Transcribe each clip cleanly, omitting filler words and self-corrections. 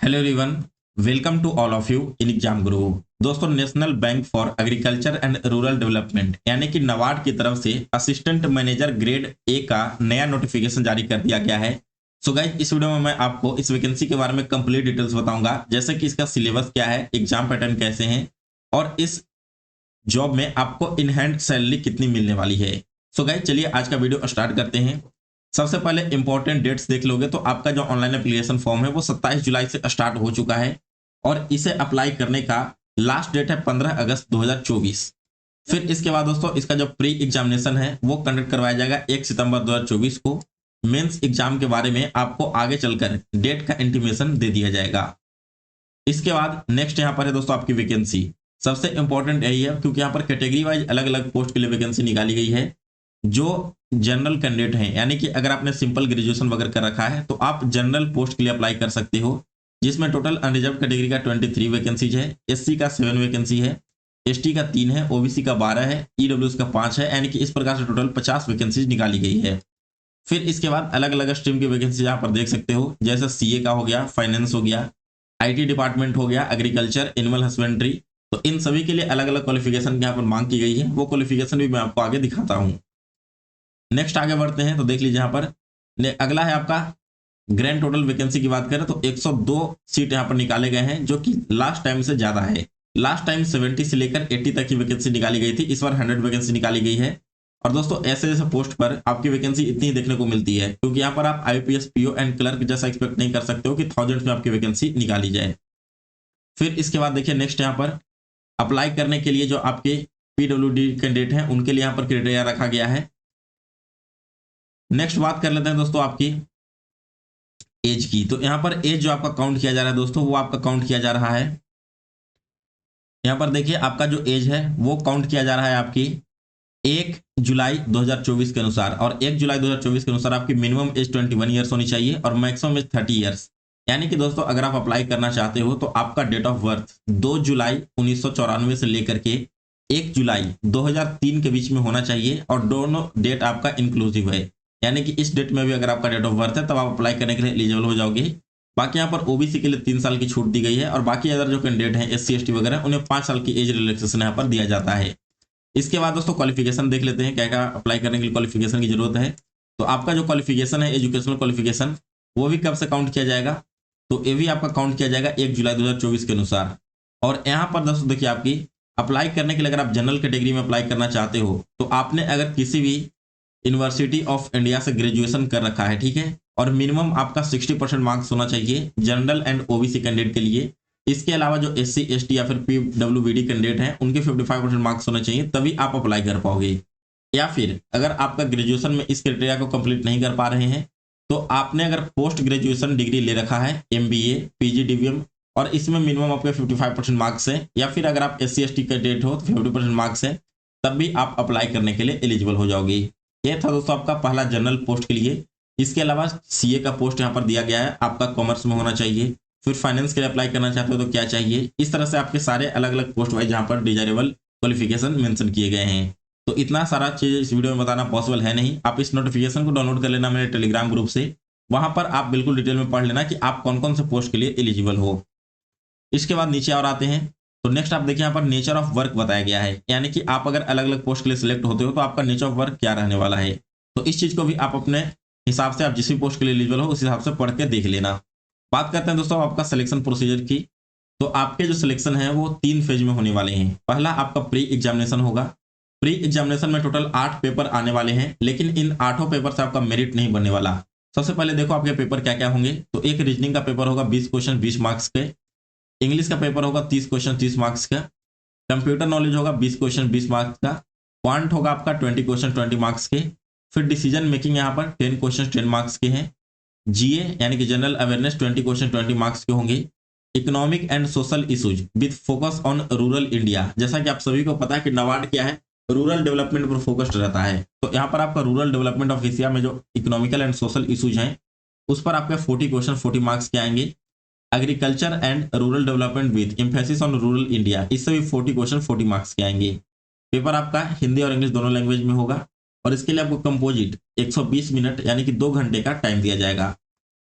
Hello everyone, welcome to all of you in exam guru. दोस्तों, national bank for agriculture and rural development यानी कि नाबार्ड की तरफ से असिस्टेंट मैनेजर ग्रेड ए का नया नोटिफिकेशन जारी कर दिया गया है। सो गाइस, इस वीडियो में मैं आपको इस वैकेंसी के बारे में कंप्लीट डिटेल्स बताऊंगा, जैसे कि इसका सिलेबस क्या है, एग्जाम पैटर्न कैसे हैं और इस जॉब में आपको इन हैंड सैलरी कितनी मिलने वाली है। सो गाइस, चलिए आज का वीडियो स्टार्ट करते हैं। सबसे पहले इंपॉर्टेंट डेट्स देख लोगे तो आपका जो ऑनलाइन एप्लीकेशन फॉर्म है वो 27 जुलाई से स्टार्ट हो चुका है और इसे अप्लाई करने का लास्ट डेट है 15 अगस्त 2024। फिर इसके बाद दोस्तों इसका जो प्री एग्जामिनेशन है वो कंडक्ट करवाया जाएगा 1 सितंबर 2024 को। मेंस एग्जाम के बारे में आपको आगे चलकर डेट का इंटीमेशन दे दिया जाएगा। इसके बाद नेक्स्ट यहाँ पर है दोस्तों आपकी वैकेंसी। सबसे इंपॉर्टेंट यही है क्योंकि यहाँ पर कैटेगरी वाइज अलग अलग पोस्ट के लिए वैकेंसी निकाली गई है। जो जनरल कैंडिडेट हैं, यानी कि अगर आपने सिंपल ग्रेजुएशन वगैरह कर रखा है तो आप जनरल पोस्ट के लिए अप्लाई कर सकते हो, जिसमें टोटल अनरिजर्व कैटेगरी का 23 वैकेंसीज है, एससी का 7 वैकेंसी है, एसटी का 3 है, ओबीसी का 12 है, ईडब्ल्यूएस का 5 है, यानी कि इस प्रकार से टोटल 50 वैकेंसीज निकाली गई है। फिर इसके बाद अलग अलग स्ट्रीम की वैकेंसी यहाँ पर देख सकते हो, जैसे सीए का हो गया, फाइनेंस हो गया, आईटी डिपार्टमेंट हो गया, एग्रीकल्चर, एनिमल हस्बेंड्री। तो इन सभी के लिए अलग अलग क्वालिफिकेशन यहाँ पर मांग की गई है, वो क्वालिफिकेशन भी मैं आपको आगे दिखाता हूँ। नेक्स्ट आगे बढ़ते हैं तो देख लीजिए यहाँ पर अगला है आपका ग्रैंड टोटल वैकेंसी की बात करें तो 102 सीट यहाँ पर निकाले गए हैं, जो कि लास्ट टाइम से ज्यादा है। लास्ट टाइम 70 से लेकर 80 तक की वैकेंसी निकाली गई थी, इस बार 100 वैकेंसी निकाली गई है। और दोस्तों ऐसे जैसे पोस्ट पर आपकी वैकेंसी इतनी देखने को मिलती है क्योंकि यहाँ पर आप आईपीएस, पीओ एंड क्लर्क जैसा एक्सपेक्ट नहीं कर सकते हो कि थाउजेंड्स में आपकी वैकेंसी निकाली जाए। फिर इसके बाद देखिए नेक्स्ट यहाँ पर अप्लाई करने के लिए जो आपके पीडब्ल्यूडी कैंडिडेट हैं उनके लिए यहाँ पर क्राइटेरिया रखा गया है। नेक्स्ट बात कर लेते हैं दोस्तों आपकी एज की। तो यहाँ पर एज जो आपका काउंट किया जा रहा है दोस्तों, वो आपका काउंट किया जा रहा है, यहाँ पर देखिए आपका जो एज है वो काउंट किया जा रहा है आपकी 1 जुलाई 2024 के अनुसार। और 1 जुलाई 2024 के अनुसार आपकी मिनिमम एज 21 ईयर्स होनी चाहिए और मैक्सिमम एज 30 ईयर्स। यानी कि दोस्तों अगर आप अप्लाई करना चाहते हो तो आपका डेट ऑफ बर्थ 2 जुलाई 1994 से लेकर के 1 जुलाई 2003 के बीच में होना चाहिए और दोनों डेट आपका इंक्लूसिव है, यानी कि इस डेट में भी अगर आपका डेट ऑफ बर्थ है तब आप अप्लाई करने के लिए एलिजिबल हो जाओगे। बाकी यहाँ पर ओबीसी के लिए 3 साल की छूट दी गई है और बाकी अदर जो कैंडिडेट हैं एससी एसटी वगैरह उन्हें 5 साल की एज रिलैक्सेशन यहाँ पर दिया जाता है। इसके बाद दोस्तों क्वालिफिकेशन देख लेते हैं, क्या क्या अप्लाई करने के लिए क्वालिफिकेशन की जरूरत है। तो आपका जो क्वालिफिकेशन है एजुकेशनल क्वालिफिकेशन, वो भी कब से काउंट किया जाएगा, तो ये भी आपका काउंट किया जाएगा 1 जुलाई 2024 के अनुसार। और यहाँ पर दोस्तों देखिए आपकी अप्लाई करने के लिए अगर आप जनरल कैटेगरी में अप्लाई करना चाहते हो तो आपने अगर किसी भी यूनिवर्सिटी ऑफ इंडिया से ग्रेजुएशन कर रखा है, ठीक है, और मिनिमम आपका 60% मार्क्स होना चाहिए जनरल एंड ओबीसी कैंडिडेट के लिए। इसके अलावा जो एससी एसटी या फिर पीडब्ल्यूबीडी कैंडिडेट हैं उनके 55% मार्क्स होने चाहिए, तभी आप अप्लाई कर पाओगे। या फिर अगर आपका ग्रेजुएशन में इस क्राइटेरिया को कंप्लीट नहीं कर पा रहे हैं तो आपने अगर पोस्ट ग्रेजुएशन डिग्री ले रखा है, एमबीए, पीजी, डीवीएम, और इसमें मिनिमम आपके 55% मार्क्स है, या फिर अगर आप एससी एसटी कैंडिडेट हो तो 50% मार्क्स है, तब भी आप अप्लाई करने के लिए एलिजिबल हो जाओगे। ये था दोस्तों आपका पहला जनरल पोस्ट के लिए। इसके अलावा सीए का पोस्ट यहाँ पर दिया गया है, आपका कॉमर्स में होना चाहिए। फिर फाइनेंस के लिए अप्लाई करना चाहते हो तो क्या चाहिए, इस तरह से आपके सारे अलग अलग पोस्ट वाइज यहाँ पर डिजायरेबल क्वालिफिकेशन मेंशन किए गए हैं। तो इतना सारा चीज इस वीडियो में बताना पॉसिबल है नहीं। आप इस नोटिफिकेशन को डाउनलोड कर लेना मेरे टेलीग्राम ग्रुप से, वहां पर आप बिल्कुल डिटेल में पढ़ लेना कि आप कौन कौन से पोस्ट के लिए एलिजिबल हो। इसके बाद नीचे और आते हैं तो नेक्स्ट आप देखिए यहाँ पर नेचर ऑफ वर्क बताया गया है, यानी कि आप अगर अलग अलग पोस्ट के लिए सिलेक्ट होते हो तो आपका नेचर ऑफ वर्क क्या रहने वाला है। तो इस चीज को भी आप अपने हिसाब से, आप जिस भी पोस्ट के लिए एलिजिबल हो उस हिसाब से पढ़ के देख लेना। बात करते हैं दोस्तों आपका सिलेक्शन प्रोसीजर की। तो आपके जो सिलेक्शन है वो 3 फेज में होने वाले हैं। पहला आपका प्री एग्जामिनेशन होगा। प्री एग्जामिनेशन में टोटल 8 पेपर आने वाले हैं, लेकिन इन 8 पेपर से आपका मेरिट नहीं बनने वाला। सबसे पहले देखो आपके पेपर क्या क्या होंगे। तो एक रीजनिंग का पेपर होगा 20 क्वेश्चन 20 मार्क्स के। इंग्लिश का पेपर होगा 30 क्वेश्चन 30 मार्क्स का। कंप्यूटर नॉलेज होगा 20 क्वेश्चन 20 मार्क्स का। क्वांट होगा आपका 20 क्वेश्चन 20 मार्क्स के। फिर डिसीजन मेकिंग यहाँ पर 10 क्वेश्चन 10 मार्क्स के हैं। जीए यानी कि जनरल अवेयरनेस 20 क्वेश्चन 20 मार्क्स के होंगे। Economic and social issues with focus on rural India, जैसा कि आप सभी को पता है कि नाबार्ड क्या है, रूरल डेवलपमेंट पर फोकस्ड रहता है। तो यहाँ पर आपका रूरल डेवलपमेंट ऑफ एशिया में जो इकोनॉमिकल एंड सोशल इशूज हैं उस पर आपके 40 क्वेश्चन 40 मार्क्स के आएंगे। Agriculture and rural development with emphasis on rural India, इससे भी 40 क्वेश्चन 40 मार्क्स के आएंगे। पेपर आपका हिंदी और इंग्लिश दोनों लैंग्वेज में होगा और इसके लिए आपको कंपोजिट 120 मिनट यानी कि 2 घंटे का टाइम दिया जाएगा।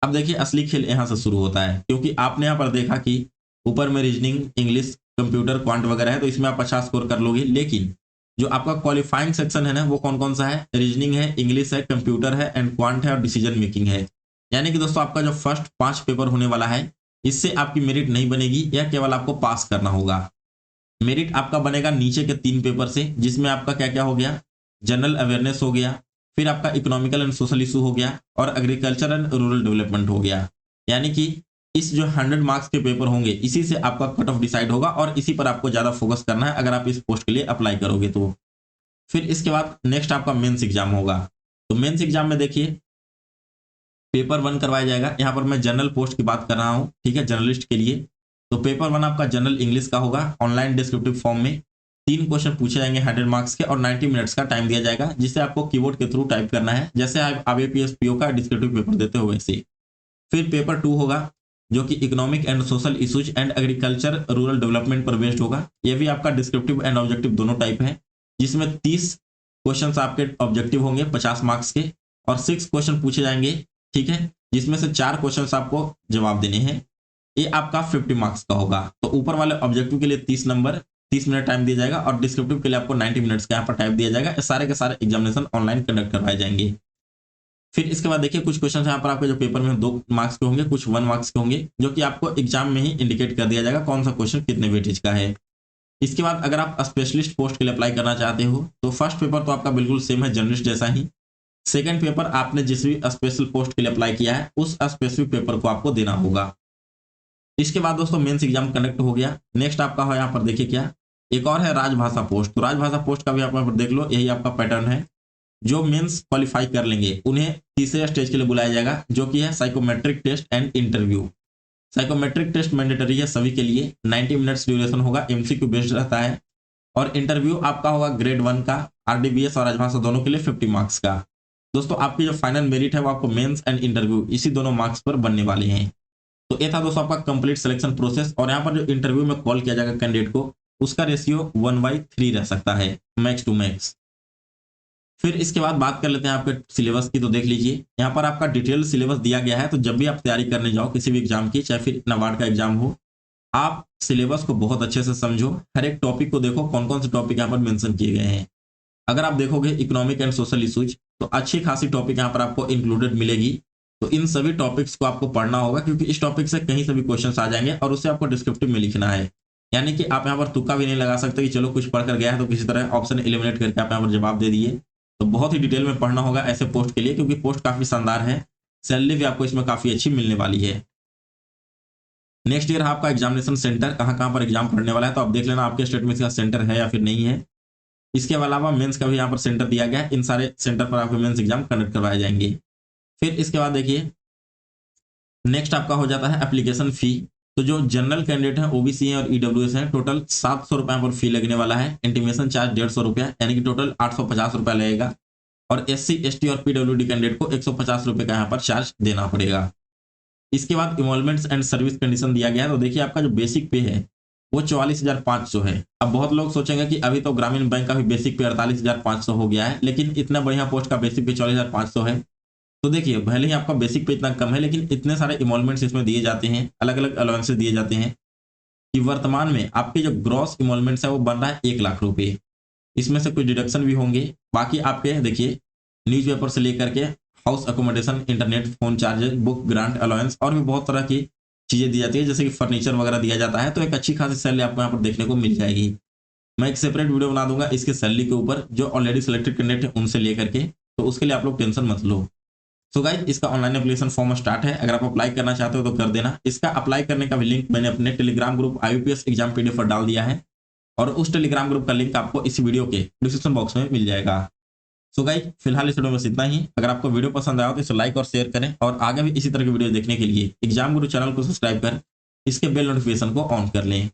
अब देखिए असली खेल यहाँ से शुरू होता है, क्योंकि आपने यहाँ पर देखा कि ऊपर में रीजनिंग, इंग्लिश, कंप्यूटर, क्वांट वगैरह है, तो इसमें आप 50 स्कोर कर लोगे। लेकिन जो आपका क्वालिफाइंग सेक्शन है ना, वो कौन कौन सा है? रीजनिंग है, इंग्लिश है, कंप्यूटर है एंड क्वांट है और डिसीजन मेकिंग है। यानी कि दोस्तों आपका जो फर्स्ट 5 पेपर होने वाला है, इससे आपकी मेरिट नहीं बनेगी, यह केवल आपको पास करना होगा। मेरिट आपका बनेगा नीचे के 3 पेपर से, जिसमें आपका क्या क्या हो गया? जनरल अवेयरनेस हो गया, फिर आपका इकोनॉमिकल एंड सोशल इशू हो गया और एग्रीकल्चर एंड रूरल डेवलपमेंट हो गया। यानी कि इस जो 100 मार्क्स के पेपर होंगे, इसी से आपका कट ऑफ डिसाइड होगा और इसी पर आपको ज़्यादा फोकस करना है अगर आप इस पोस्ट के लिए अप्लाई करोगे तो। फिर इसके बाद नेक्स्ट आपका मेंस एग्जाम होगा। तो मेंस एग्जाम में देखिए पेपर 1 करवाया जाएगा। यहाँ पर मैं जनरल पोस्ट की बात कर रहा हूँ, ठीक है, जर्नलिस्ट के लिए। तो पेपर 1 आपका जनरल इंग्लिश का होगा, ऑनलाइन डिस्क्रिप्टिव फॉर्म में 3 क्वेश्चन पूछे जाएंगे 100 मार्क्स के और 90 मिनट्स का टाइम दिया जाएगा, जिसे आपको कीबोर्ड के थ्रू टाइप करना है, जैसे आप IBPS PO का डिस्क्रिप्टिव पेपर देते हो वैसे। फिर पेपर 2 होगा, जो कि economic and social issues and agriculture rural development पर बेस्ड होगा। ये भी आपका डिस्क्रिप्टिव एंड ऑब्जेक्टिव दोनों टाइप है, जिसमें 30 क्वेश्चन आपके ऑब्जेक्टिव होंगे 50 मार्क्स के और 6 क्वेश्चन पूछे जाएंगे, ठीक है, जिसमें से 4 क्वेश्चन आपको जवाब देने हैं। ये आपका 50 मार्क्स का होगा। तो ऊपर वाले ऑब्जेक्टिव के लिए 30 नंबर, 30 मिनट टाइम दिया जाएगा और डिस्क्रिप्टिव के लिए आपको 90 मिनट्स का यहाँ पर टाइम दिया जाएगा। सारे के सारे एग्जामिनेशन ऑनलाइन कंडक्ट करवाए जाएंगे। फिर इसके बाद देखिए कुछ क्वेश्चन यहाँ पर आपके जो पेपर में 2 मार्क्स के होंगे, कुछ 1 मार्क्स के होंगे, जो कि आपको एग्जाम में ही इंडिकेट कर दिया जाएगा कौन सा क्वेश्चन कितने वेटेज का है। इसके बाद अगर आप स्पेशलिस्ट पोस्ट के लिए अप्लाई करना चाहते हो, तो फर्स्ट पेपर तो आपका बिल्कुल सेम है जर्नलिस्ट जैसा ही। सेकंड पेपर आपने जिस भी स्पेशल पोस्ट के लिए अप्लाई किया है, उस स्पेसिफिक पेपर को आपको देना होगा। इसके बाद दोस्तों मेंस एग्जाम कंडक्ट हो गया। नेक्स्ट आपका है यहाँ पर देखिए क्या, एक और है राजभाषा पोस्ट। तो राजभाषा पोस्ट का भी आप यहाँ पर देख लो, यही आपका पैटर्न है। जो मेंस क्वालिफाई कर लेंगे उन्हें तीसरे स्टेज के लिए बुलाया जाएगा, जो कि है psychometric test and interview. Psychometric test mandatory है सभी के लिए, 90 मिनट्स ड्यूरेशन होगा, MCQ बेस्ड रहता है। और इंटरव्यू आपका होगा ग्रेड 1 का, RDBS और राजभाषा दोनों के लिए 50 मार्क्स का। दोस्तों आपकी जो फाइनल मेरिट है वो आपको मेंस एंड इंटरव्यू इसी दोनों मार्क्स पर बनने वाले हैं। तो ये था दोस्तों आपका कंप्लीट सिलेक्शन प्रोसेस। और यहाँ पर जो इंटरव्यू में कॉल किया जाएगा कैंडिडेट को, उसका रेशियो 1/3 रह सकता है, मैक्स टू मैक्स। फिर इसके बाद बात कर लेते हैं आपके सिलेबस की। तो देख लीजिए यहाँ पर आपका डिटेल सिलेबस दिया गया है। तो जब भी आप तैयारी करने जाओ किसी भी एग्जाम की, चाहे फिर नाबार्ड का एग्जाम हो, आप सिलेबस को बहुत अच्छे से समझो, हर एक टॉपिक को देखो कौन कौन से टॉपिक यहाँ पर मेंशन किए गए हैं। अगर आप देखोगे इकोनॉमिक एंड सोशल इशूज, तो अच्छी खासी टॉपिक यहाँ पर आपको इंक्लूडेड मिलेगी। तो इन सभी टॉपिक्स को आपको पढ़ना होगा, क्योंकि इस टॉपिक से कहीं से भी क्वेश्चंस आ जाएंगे और उसे आपको डिस्क्रिप्टिव में लिखना है। यानी कि आप यहाँ पर तुक्का भी नहीं लगा सकते कि चलो कुछ पढ़कर गया है तो किसी तरह ऑप्शन एलिमिनेट करके आप यहाँ पर जवाब दे दिए। तो बहुत ही डिटेल में पढ़ना होगा ऐसे पोस्ट के लिए, क्योंकि पोस्ट काफी शानदार है, सैलरी भी आपको इसमें काफी अच्छी मिलने वाली है। नेक्स्ट ईयर आपका एग्जामिनेशन सेंटर कहाँ कहाँ पर एग्जाम पढ़ने वाला है, तो आप देख लेना आपके स्टेट में इसका सेंटर है या फिर नहीं है। इसके अलावा मेंस का भी यहाँ पर सेंटर दिया गया है, इन सारे सेंटर पर आपके मेंस एग्जाम कंडक्ट करवाए जाएंगे। फिर इसके बाद देखिए नेक्स्ट आपका हो जाता है एप्लीकेशन फी। तो जो जनरल कैंडिडेट हैं, OBC हैं और EWS हैं, टोटल 700 रुपये पर फी लगने वाला है। इंटीमेशन चार्ज 150 रुपया, यानी कि टोटल 850 रुपया लगेगा। और SC ST और PWD कैंडिडेट को 150 रुपये का यहाँ पर चार्ज देना पड़ेगा। इसके बाद इमोलमेंट्स एंड सर्विस कंडीशन दिया गया है। तो देखिए आपका जो बेसिक पे है वो 44,500 है। अब बहुत लोग सोचेंगे कि अभी तो ग्रामीण बैंक का भी बेसिक पे 48,500 हो गया है, लेकिन इतना बढ़िया पोस्ट का बेसिक पे 44,500 है। तो देखिए भले ही आपका बेसिक पे इतना कम है, लेकिन इतने सारे इमोलमेंट्स इसमें दिए जाते हैं, अलग अलग अलाउंसेस दिए जाते हैं, कि वर्तमान में आपके जो ग्रॉस इमोलमेंट्स है वो बन रहा है 1 लाख रुपये। इसमें से कुछ डिडक्शन भी होंगे। बाकी आपके देखिए न्यूज़पेपर से लेकर के house accommodation, internet, phone charges, book grant allowance और भी बहुत तरह की चीज़ें दी जाती है, जैसे कि फर्नीचर वगैरह दिया जाता है। तो एक अच्छी खासी सैलरी आपको यहाँ पर देखने को मिल जाएगी। मैं एक सेपरेट वीडियो बना दूंगा इसके सैलरी के ऊपर, जो ऑलरेडी सिलेक्टेड कैंडिडेट है उनसे लेकर के, तो उसके लिए आप लोग टेंशन मत लो। सो गाइस इसका ऑनलाइन एप्लीकेशन फॉर्म स्टार्ट है, अगर आप अप्लाई करना चाहते हो तो कर देना। इसका अप्लाई करने का भी लिंक मैंने अपने Telegram group IBPS exam PDF पर डाल दिया है, और उस टेलीग्राम ग्रुप का लिंक आपको इस वीडियो के डिस्क्रिप्शन बॉक्स में मिल जाएगा। सो गाइस फिलहाल इस वीडियो में बस इतना ही। अगर आपको वीडियो पसंद आया तो इसे लाइक और शेयर करें, और आगे भी इसी तरह की वीडियो देखने के लिए एग्जाम गुरु चैनल को सब्सक्राइब कर इसके बेल नोटिफिकेशन को ऑन कर लें।